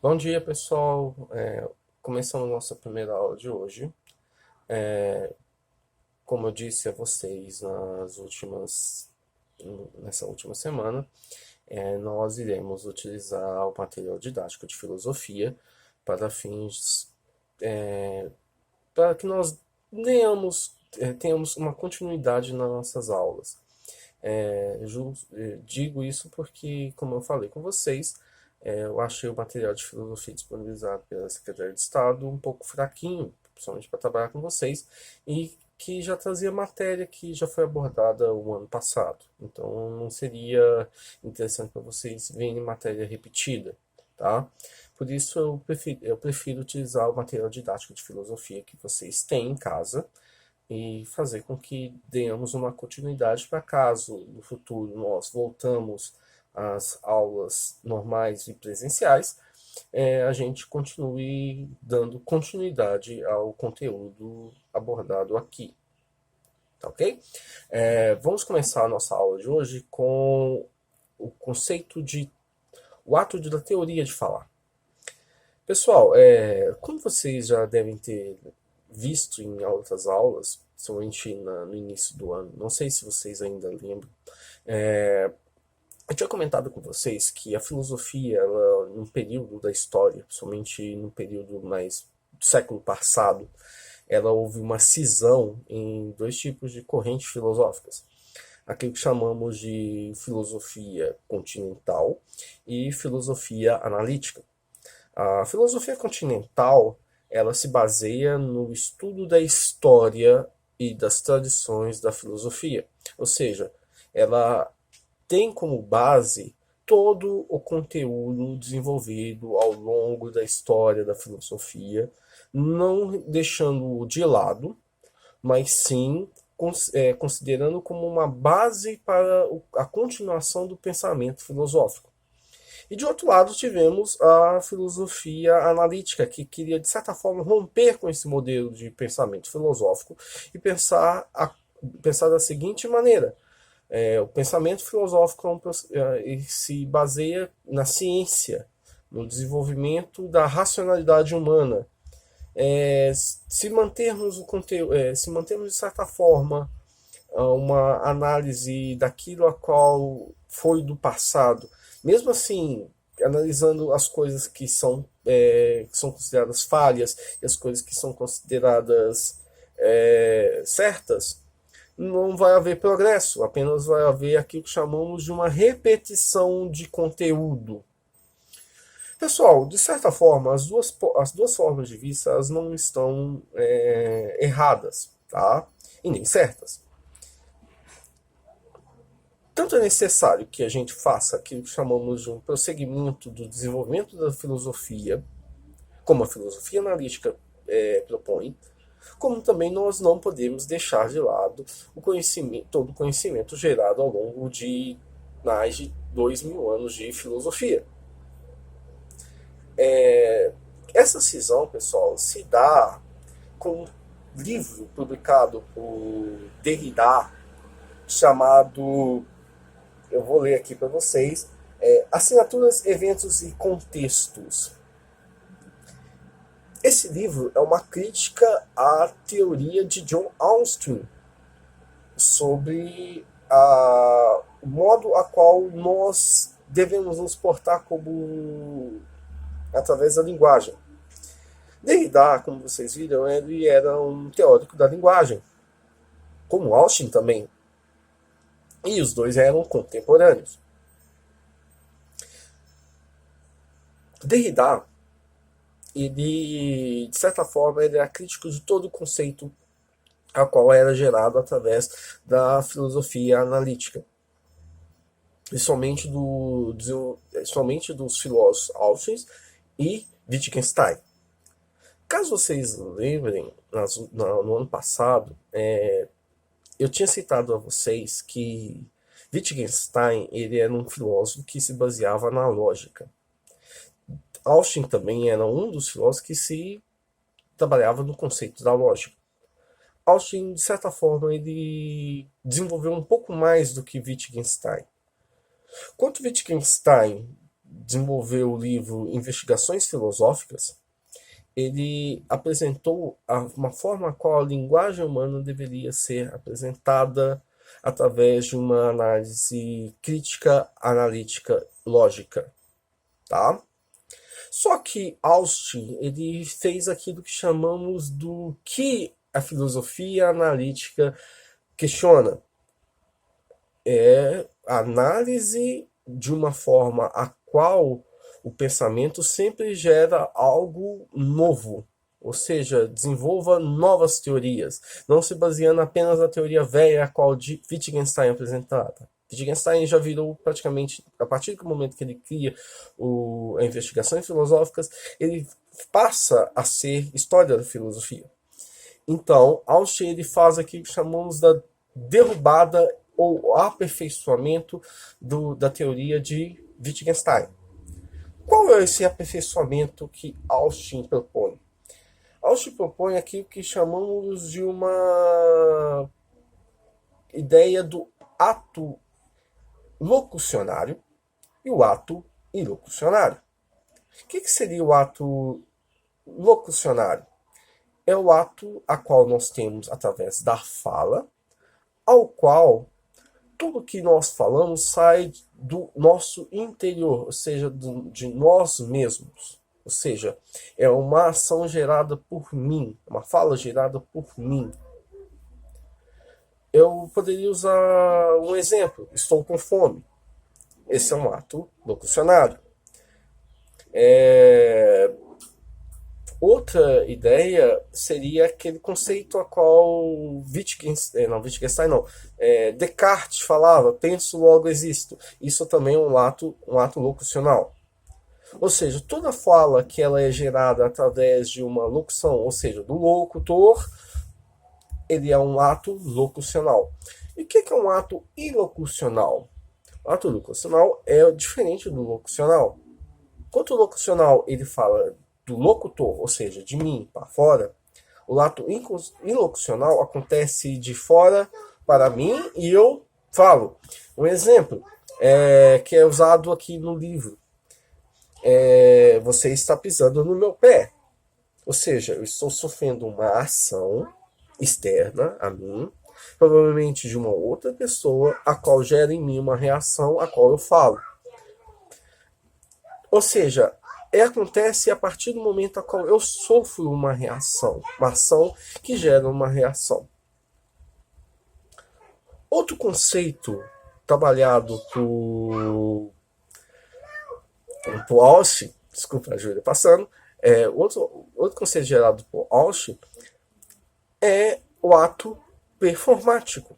Bom dia, pessoal. Começando nossa primeira aula de hoje. Como eu disse a vocês nessa última semana, nós iremos utilizar o material didático de filosofia para fins, para que nós tenhamos uma continuidade nas nossas aulas. Digo isso porque, como eu falei com vocês, eu achei o material de filosofia disponibilizado pela Secretaria de Estado um pouco fraquinho, principalmente para trabalhar com vocês, e que já trazia matéria que já foi abordada o ano passado. Então não seria interessante para vocês verem matéria repetida, tá? Por isso eu prefiro utilizar o material didático de filosofia que vocês têm em casa e fazer com que demos uma continuidade para caso no futuro nós voltamos às aulas normais e presenciais, a gente continue dando continuidade ao conteúdo abordado aqui, tá ok? Vamos começar a nossa aula de hoje com o conceito o ato da teoria de falar. Pessoal, como vocês já devem ter visto em outras aulas, somente no início do ano, não sei se vocês ainda lembram, eu tinha comentado com vocês que a filosofia, ela, num período da história, principalmente no período mais do século passado, ela houve uma cisão em dois tipos de correntes filosóficas. Aquilo que chamamos de filosofia continental e filosofia analítica. A filosofia continental, ela se baseia no estudo da história e das tradições da filosofia. Ou seja, ela tem como base todo o conteúdo desenvolvido ao longo da história da filosofia, não deixando-o de lado, mas sim considerando como uma base para a continuação do pensamento filosófico. E de outro lado tivemos a filosofia analítica, que queria, de certa forma, romper com esse modelo de pensamento filosófico e pensar da seguinte maneira. O pensamento filosófico ele se baseia na ciência, no desenvolvimento da racionalidade humana. Se mantermos de certa forma uma análise daquilo a qual foi do passado, mesmo assim analisando as coisas que são consideradas falhas e as coisas que são consideradas certas, não vai haver progresso, apenas vai haver aquilo que chamamos de uma repetição de conteúdo. Pessoal, de certa forma, as duas formas de vista elas não estão erradas, tá? E nem certas. Tanto é necessário que a gente faça aquilo que chamamos de um prosseguimento do desenvolvimento da filosofia, como a filosofia analítica propõe, como também nós não podemos deixar de lado todo o conhecimento gerado ao longo de mais de 2000 anos de filosofia. Essa cisão, pessoal, se dá com um livro publicado por Derrida, chamado, eu vou ler aqui para vocês, Assinaturas, Eventos e Contextos. Esse livro é uma crítica à teoria de John Austin sobre o modo a qual nós devemos nos portar através da linguagem. Derrida, como vocês viram, ele era um teórico da linguagem, como Austin também. E os dois eram contemporâneos. Derrida, ele, de certa forma, ele era crítico de todo o conceito a qual era gerado através da filosofia analítica. Principalmente dos filósofos Austin e Wittgenstein. Caso vocês lembrem, no ano passado, eu tinha citado a vocês que Wittgenstein ele era um filósofo que se baseava na lógica. Austin também era um dos filósofos que se trabalhava no conceito da lógica. Austin, de certa forma, ele desenvolveu um pouco mais do que Wittgenstein. Quanto Wittgenstein desenvolveu o livro Investigações Filosóficas, ele apresentou uma forma a qual a linguagem humana deveria ser apresentada através de uma análise crítica, analítica, lógica, tá? Só que Austin, ele fez aquilo que chamamos do que a filosofia analítica questiona. É a análise de uma forma a qual o pensamento sempre gera algo novo, ou seja, desenvolva novas teorias, não se baseando apenas na teoria velha a qual Wittgenstein apresentava. Wittgenstein já virou praticamente, a partir do momento que ele cria as investigações filosóficas, ele passa a ser história da filosofia. Então, Austin ele faz aqui o que chamamos da derrubada ou aperfeiçoamento da teoria de Wittgenstein. Qual é esse aperfeiçoamento que Austin propõe? Austin propõe aqui o que chamamos de uma ideia do ato locucionário e o ato ilocucionário. O que seria o ato locucionário? É o ato a qual nós temos através da fala, ao qual tudo que nós falamos sai do nosso interior, ou seja, de nós mesmos. Ou seja, é uma ação gerada por mim, uma fala gerada por mim. Eu poderia usar um exemplo. Estou com fome. Esse é um ato locucionário. Outra ideia seria aquele conceito a qual Descartes falava, penso, logo existo. Isso também é um ato locucional. Ou seja, toda fala que ela é gerada através de uma locução, ou seja, do locutor, ele é um ato locucional. E o que é um ato ilocucional? O ato locucional é diferente do locucional. Enquanto o locucional ele fala do locutor, ou seja, de mim para fora, o ato ilocucional acontece de fora para mim e eu falo. Um exemplo que é usado aqui no livro. Você está pisando no meu pé. Ou seja, eu estou sofrendo uma ação externa a mim, provavelmente de uma outra pessoa, a qual gera em mim uma reação a qual eu falo. Ou seja, acontece a partir do momento a qual eu sofro uma reação, uma ação que gera uma reação. Outro conceito trabalhado por Austin, desculpa a Júlia passando, outro conceito gerado por Austin é o ato performático.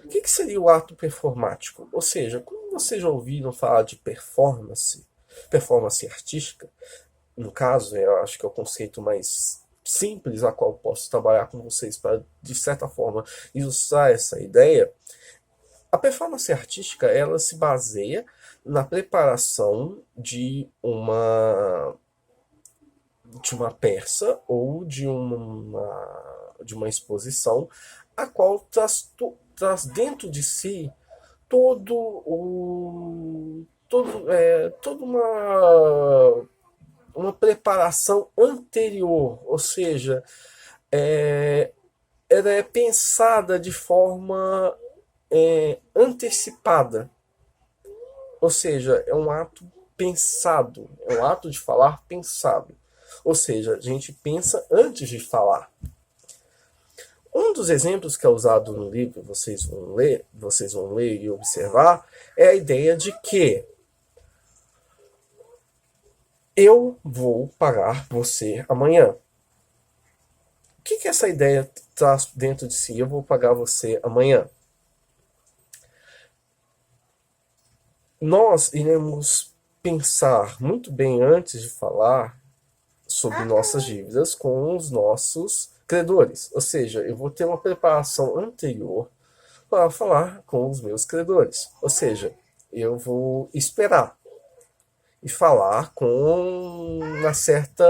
O que seria o ato performático? Ou seja, quando vocês já ouviram falar de performance artística, no caso, eu acho que é o conceito mais simples a qual posso trabalhar com vocês para, de certa forma, ilustrar essa ideia. A performance artística, ela se baseia na preparação de uma peça ou de uma exposição, a qual traz dentro de si toda uma preparação anterior, ou seja, ela é pensada de forma antecipada, ou seja, é um ato pensado, é um ato de falar pensado, ou seja, a gente pensa antes de falar. Um dos exemplos que é usado no livro, vocês vão ler e observar, é a ideia de que eu vou pagar você amanhã. O que essa ideia traz dentro de si? Eu vou pagar você amanhã. Nós iremos pensar muito bem antes de falar sobre nossas dívidas com os nossos credores. Ou seja, eu vou ter uma preparação anterior para falar com os meus credores. Ou seja, eu vou esperar e falar com uma certa,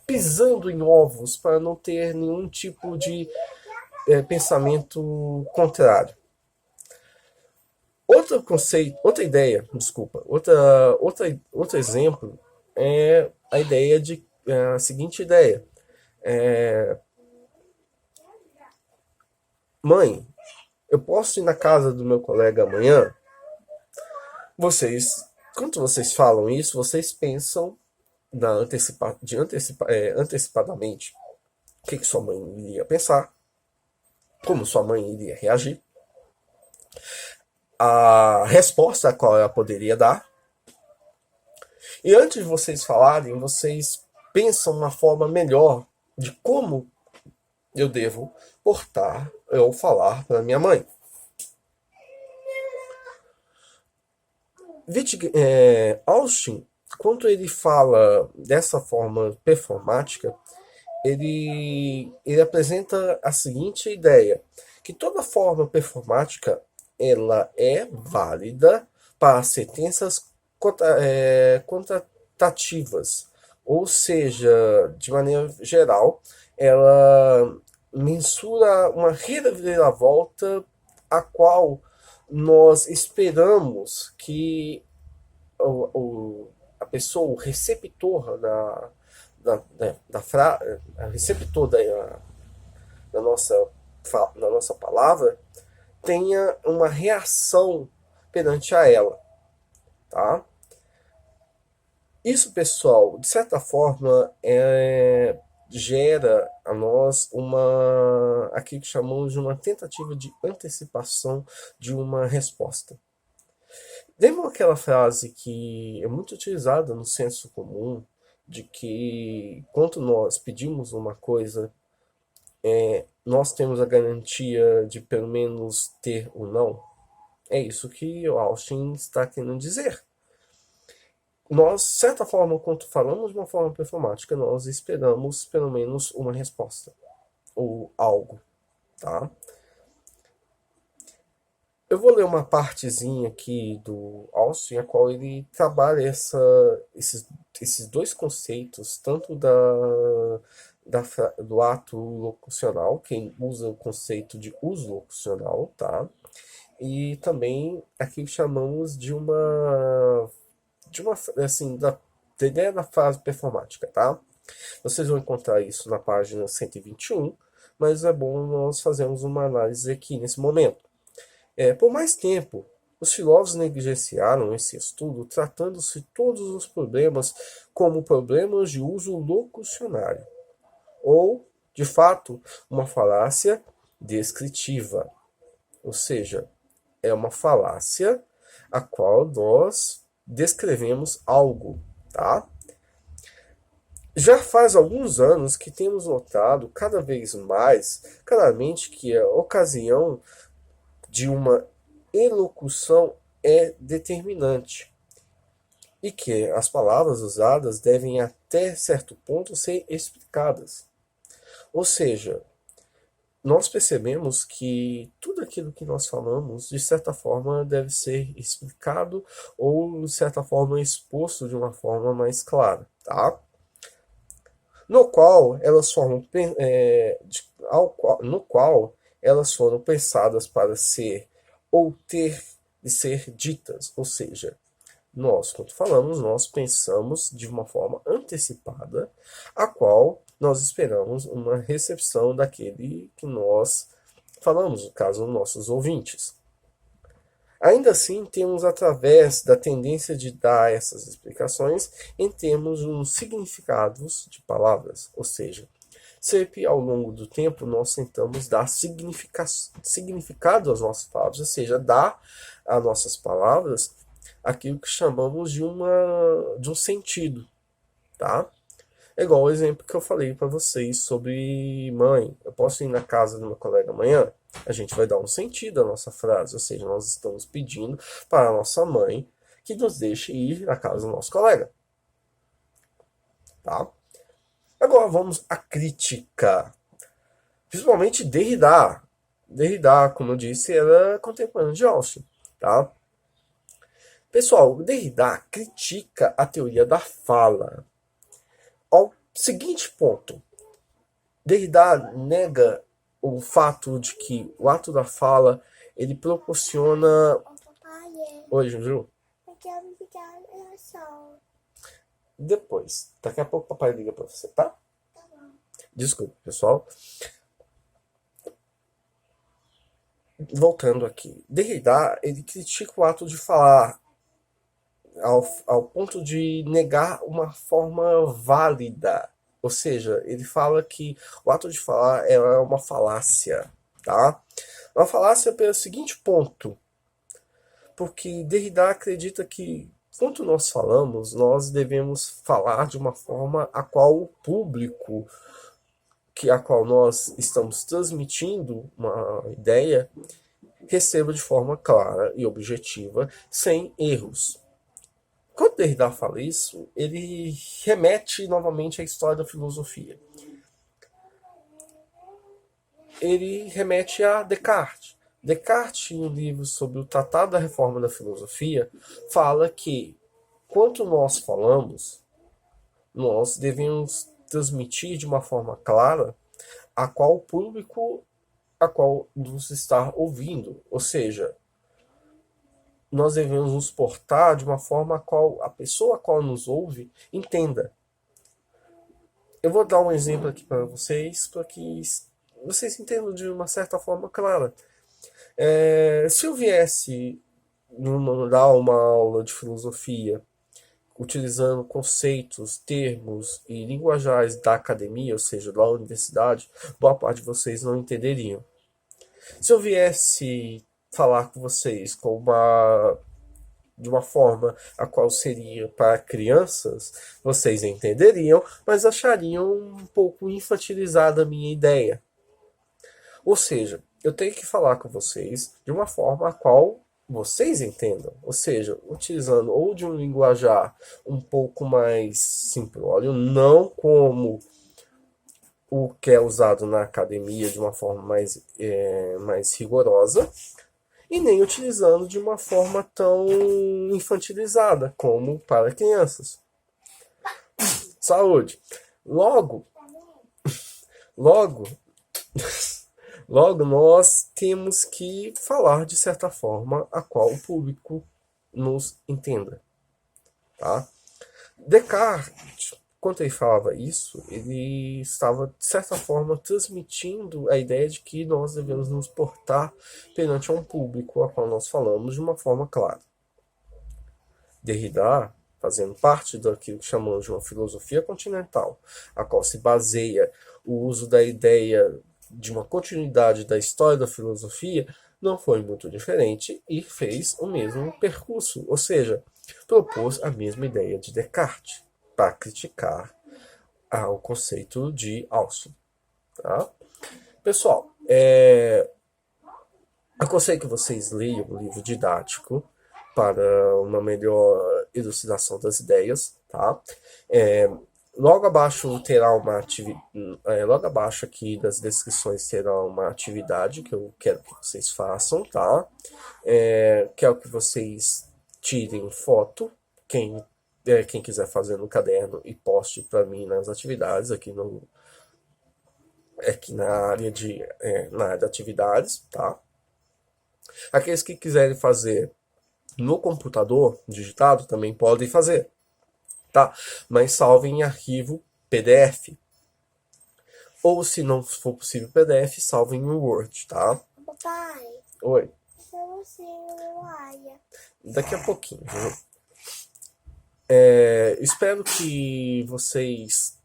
pisando em ovos, para não ter nenhum tipo de pensamento contrário. Outro conceito, outra ideia, desculpa, outro exemplo é a ideia de a seguinte ideia. Mãe, eu posso ir na casa do meu colega amanhã? Vocês, quando vocês falam isso, vocês pensam antecipadamente o que sua mãe iria pensar, como sua mãe iria reagir, a resposta a qual ela poderia dar. E antes de vocês falarem, vocês pensam uma forma melhor de como eu devo portar ou falar para minha mãe. Austin, quando ele fala dessa forma performática, ele apresenta a seguinte ideia, que toda forma performática ela é válida para sentenças quantitativas, ou seja, de maneira geral, ela mensura uma reviravolta a qual nós esperamos que a pessoa, o receptor receptor da nossa palavra, tenha uma reação perante a ela, tá? Isso, pessoal, de certa forma, gera a nós aquilo que chamamos de uma tentativa de antecipação de uma resposta. Lembra aquela frase que é muito utilizada no senso comum, de que quando nós pedimos uma coisa, nós temos a garantia de pelo menos ter o não? É isso que o Austin está querendo dizer. Nós, de certa forma, quando falamos de uma forma performática, nós esperamos pelo menos uma resposta, ou algo, tá? Eu vou ler uma partezinha aqui do Austin, a qual ele trabalha esses dois conceitos, tanto do ato locucional, quem usa o conceito de uso locucional, tá? E também aqui chamamos de assim, da ideia da frase performática, tá? Vocês vão encontrar isso na página 121, mas é bom nós fazermos uma análise aqui nesse momento. Por mais tempo, os filósofos negligenciaram esse estudo, tratando-se todos os problemas como problemas de uso locucionário, ou, de fato, uma falácia descritiva. Ou seja, é uma falácia a qual nós descrevemos algo, tá? Já faz alguns anos que temos notado cada vez mais claramente que a ocasião de uma elocução é determinante e que as palavras usadas devem até certo ponto ser explicadas. Ou seja, nós percebemos que tudo aquilo que nós falamos, de certa forma, deve ser explicado ou, de certa forma, exposto de uma forma mais clara, tá? No qual elas foram pensadas para ser ou ter de ser ditas, ou seja, nós, quando falamos, nós pensamos de uma forma antecipada, a qual nós esperamos uma recepção daquele que nós falamos, no caso, nossos ouvintes. Ainda assim, temos, através da tendência de dar essas explicações, em termos de significados de palavras, ou seja, sempre ao longo do tempo nós tentamos dar significado às nossas palavras, ou seja, dar às nossas palavras aquilo que chamamos de um sentido, tá? É igual o exemplo que eu falei para vocês sobre mãe. Eu posso ir na casa do meu colega amanhã? A gente vai dar um sentido à nossa frase, ou seja, nós estamos pedindo para a nossa mãe que nos deixe ir na casa do nosso colega, tá? Agora vamos à crítica, principalmente Derrida. Derrida, como eu disse, era contemporâneo de Austin, tá? Pessoal, Derrida critica a teoria da fala ao seguinte ponto. Derrida nega o fato de que o ato da fala ele proporciona Oi, Juju. Eu quero ficar no sol. Depois. Daqui a pouco o papai liga pra você, tá? Tá bom. Desculpa, pessoal. Voltando aqui. Derrida, ele critica o ato de falar ao ponto de negar uma forma válida. Ou seja, ele fala que o ato de falar é uma falácia, tá? Uma falácia pelo seguinte ponto, porque Derrida acredita que quando nós falamos, nós devemos falar de uma forma a qual o público a qual nós estamos transmitindo uma ideia receba de forma clara e objetiva, sem erros. Quando Derrida fala isso, ele remete novamente à história da filosofia. Ele remete a Descartes. Descartes, em um livro sobre o Tratado da Reforma da Filosofia, fala que, quando nós falamos, nós devemos transmitir de uma forma clara a qual o público a qual nos está ouvindo. Ou seja, nós devemos nos portar de uma forma a qual a pessoa a qual nos ouve entenda. Eu vou dar um exemplo aqui para que vocês entendam de uma certa forma clara. Se eu viesse dar uma aula de filosofia utilizando conceitos, termos e linguajares da academia, ou seja, da universidade, boa parte de vocês não entenderiam. Se eu viesse falar com vocês de uma forma a qual seria para crianças, vocês entenderiam, mas achariam um pouco infantilizada a minha ideia. Ou seja, eu tenho que falar com vocês de uma forma a qual vocês entendam, ou seja, utilizando ou de um linguajar um pouco mais simplório, não como o que é usado na academia de uma forma mais rigorosa, e nem utilizando de uma forma tão infantilizada como para crianças. Saúde. Logo, logo, logo nós temos que falar de certa forma a qual o público nos entenda, tá? Descartes, quando ele falava isso, ele estava, de certa forma, transmitindo a ideia de que nós devemos nos portar perante um público a qual nós falamos de uma forma clara. Derrida, fazendo parte daquilo que chamamos de uma filosofia continental, a qual se baseia o uso da ideia de uma continuidade da história da filosofia, não foi muito diferente e fez o mesmo percurso, ou seja, propôs a mesma ideia de Descartes para criticar o conceito de Austin. Tá? Pessoal, aconselho que vocês leiam o livro didático para uma melhor elucidação das ideias. Tá? Logo abaixo terá uma logo abaixo aqui das descrições terá uma atividade que eu quero que vocês façam, tá? Quero que vocês tirem foto, quem quiser fazer no caderno e poste para mim nas atividades aqui na área de atividades, tá? Aqueles que quiserem fazer no computador digitado também podem fazer, tá? Mas salvem em arquivo PDF. Ou se não for possível PDF, salvem em Word, tá? Papai, Oi. você olha. Daqui a pouquinho. Espero que vocês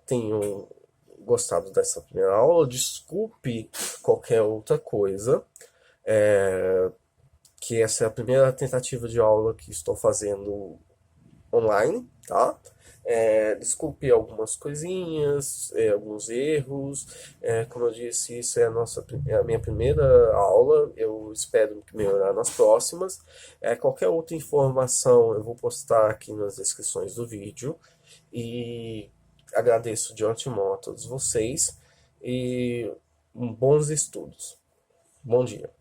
tenham gostado dessa primeira aula. Desculpe qualquer outra coisa. Que essa é a primeira tentativa de aula que estou fazendo online, tá? Desculpe algumas coisinhas, alguns erros. Como eu disse, isso é a minha primeira aula. Eu espero melhorar nas próximas. Qualquer outra informação eu vou postar aqui nas descrições do vídeo. E agradeço de antemão a todos vocês e bons estudos. Bom dia.